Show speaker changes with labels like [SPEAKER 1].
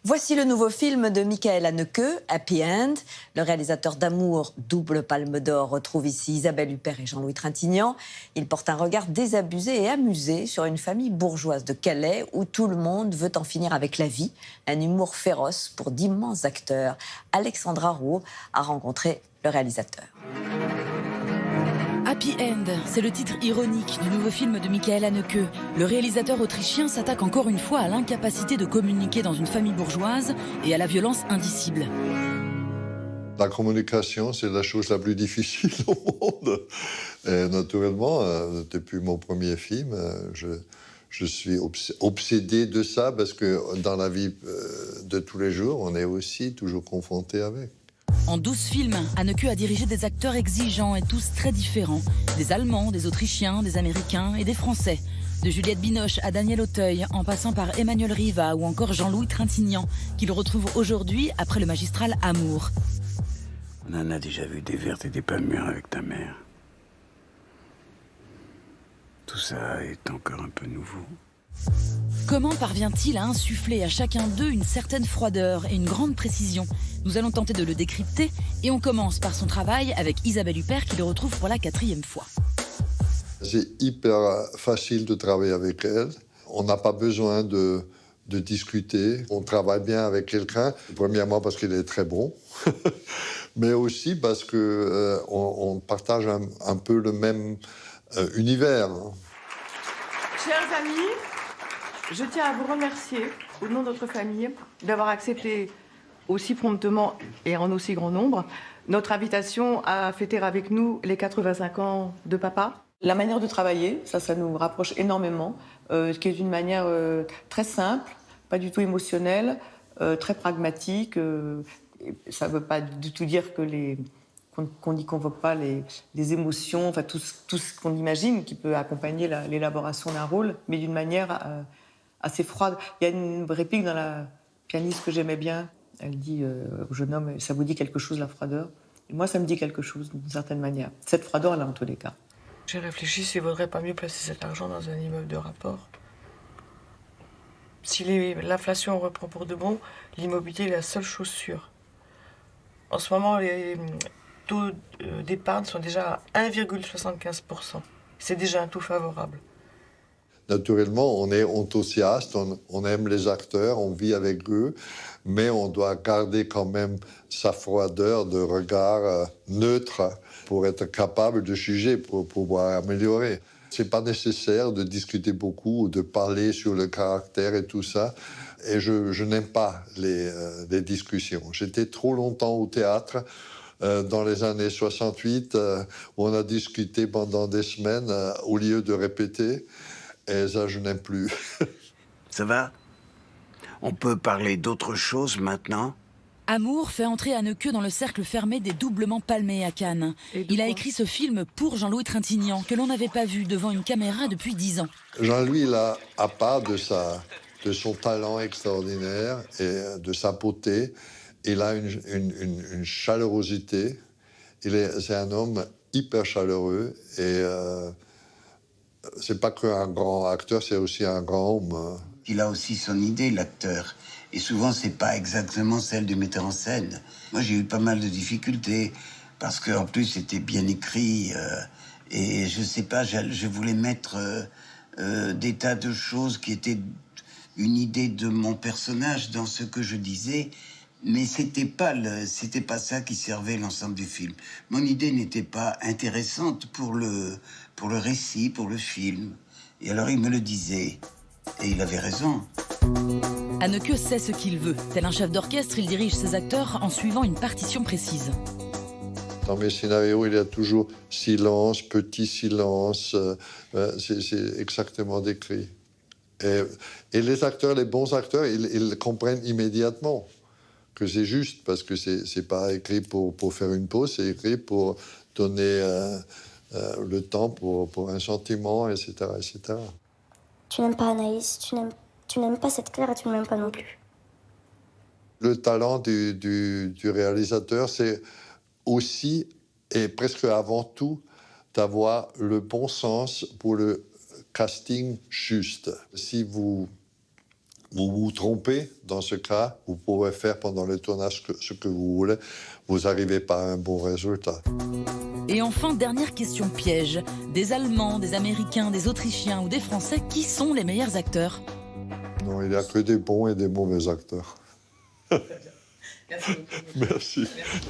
[SPEAKER 1] Voici le nouveau film de Michael Haneke, Happy End. Le réalisateur d'Amour, double palme d'or, retrouve ici Isabelle Huppert et Jean-Louis Trintignant. Il porte un regard désabusé et amusé sur une famille bourgeoise de Calais où tout le monde veut en finir avec la vie. Un humour féroce pour d'immenses acteurs. Alexandra Rouault a rencontré le réalisateur.
[SPEAKER 2] Happy End, c'est le titre ironique du nouveau film de Michael Haneke. Le réalisateur autrichien s'attaque encore une fois à l'incapacité de communiquer dans une famille bourgeoise et à la violence indicible.
[SPEAKER 3] La communication, c'est la chose la plus difficile au monde. Et naturellement, depuis mon premier film, je suis obsédé de ça parce que dans la vie de tous les jours, on est aussi toujours confronté avec.
[SPEAKER 2] En 12 films, Haneke a dirigé des acteurs exigeants et tous très différents. Des Allemands, des Autrichiens, des Américains et des Français. De Juliette Binoche à Daniel Auteuil, en passant par Emmanuel Riva ou encore Jean-Louis Trintignant, qu'il retrouve aujourd'hui après le magistral Amour.
[SPEAKER 4] On en a déjà vu des vertes et des pas mûres avec ta mère. Tout ça est encore un peu nouveau.
[SPEAKER 2] Comment parvient-il à insuffler à chacun d'eux une certaine froideur et une grande précision? Nous allons tenter de le décrypter et on commence par son travail avec Isabelle Huppert qui le retrouve pour la 4e fois.
[SPEAKER 3] C'est hyper facile de travailler avec elle. On n'a pas besoin de discuter. On travaille bien avec quelqu'un, premièrement parce qu'il est très bon, mais aussi parce qu'on partage un peu le même univers.
[SPEAKER 5] Chers amis, je tiens à vous remercier, au nom de notre famille, d'avoir accepté aussi promptement et en aussi grand nombre notre invitation à fêter avec nous les 85 ans de papa. La manière de travailler, ça nous rapproche énormément, ce qui est une manière très simple, pas du tout émotionnelle, très pragmatique. Ça ne veut pas du tout dire qu'on n'y convoque pas les émotions, enfin tout ce qu'on imagine qui peut accompagner l'élaboration d'un rôle, mais d'une manière assez froide. Il y a une réplique dans La pianiste que j'aimais bien. Elle dit au jeune homme, ça vous dit quelque chose la froideur? Et moi, ça me dit quelque chose d'une certaine manière. Cette froideur, là, en tous les cas.
[SPEAKER 6] J'ai réfléchi s'il ne vaudrait pas mieux placer cet argent dans un immeuble de rapport. Si l'inflation reprend pour de bon, l'immobilier est la seule chose sûre. En ce moment, les taux d'épargne sont déjà à 1,75%. C'est déjà un taux favorable.
[SPEAKER 3] Naturellement, on est enthousiaste, on aime les acteurs, on vit avec eux, mais on doit garder quand même sa froideur de regard neutre pour être capable de juger, pour pouvoir améliorer. C'est pas nécessaire de discuter beaucoup ou de parler sur le caractère et tout ça. Et je n'aime pas les discussions. J'étais trop longtemps au théâtre. Dans les années 68, où on a discuté pendant des semaines au lieu de répéter. Et ça, je n'aime plus.
[SPEAKER 4] Ça va? On peut parler d'autre chose maintenant?
[SPEAKER 2] Amour fait entrer Haneke dans le cercle fermé des doublement palmés à Cannes. Il a écrit ce film pour Jean-Louis Trintignant, que l'on n'avait pas vu devant une caméra depuis 10 ans.
[SPEAKER 3] Jean-Louis, là, à part de son talent extraordinaire et de sa beauté, il a une chaleurosité. C'est un homme hyper chaleureux et c'est pas qu'un grand acteur, c'est aussi un grand homme.
[SPEAKER 4] Il a aussi son idée, l'acteur. Et souvent, c'est pas exactement celle du metteur en scène. Moi, j'ai eu pas mal de difficultés parce qu'en plus, c'était bien écrit. Et je sais pas, je voulais mettre des tas de choses qui étaient une idée de mon personnage dans ce que je disais. Mais c'était pas ça qui servait l'ensemble du film. Mon idée n'était pas intéressante pour le récit, pour le film. Et alors il me le disait. Et il avait raison.
[SPEAKER 2] Haneke sait ce qu'il veut. Tel un chef d'orchestre, il dirige ses acteurs en suivant une partition précise.
[SPEAKER 3] Dans mes scénarios, il y a toujours silence, petit silence. C'est exactement décrit. Et les acteurs, les bons acteurs, ils comprennent immédiatement que c'est juste, parce que c'est pas écrit pour faire une pause, c'est écrit pour donner le temps pour un sentiment, etc., etc.
[SPEAKER 7] Tu n'aimes pas Anaïs, tu n'aimes pas cette Claire et tu ne m'aimes pas non plus.
[SPEAKER 3] Le talent du réalisateur, c'est aussi, et presque avant tout, d'avoir le bon sens pour le casting juste. Si vous vous vous trompez dans ce cas, vous pouvez faire pendant le tournage ce que vous voulez, vous n'arrivez pas à un bon résultat.
[SPEAKER 2] Et enfin, dernière question piège. Des Allemands, des Américains, des Autrichiens ou des Français, qui sont les meilleurs acteurs?
[SPEAKER 3] Non, il n'y a que des bons et des mauvais acteurs.
[SPEAKER 6] Merci beaucoup.
[SPEAKER 3] Merci.
[SPEAKER 6] Merci.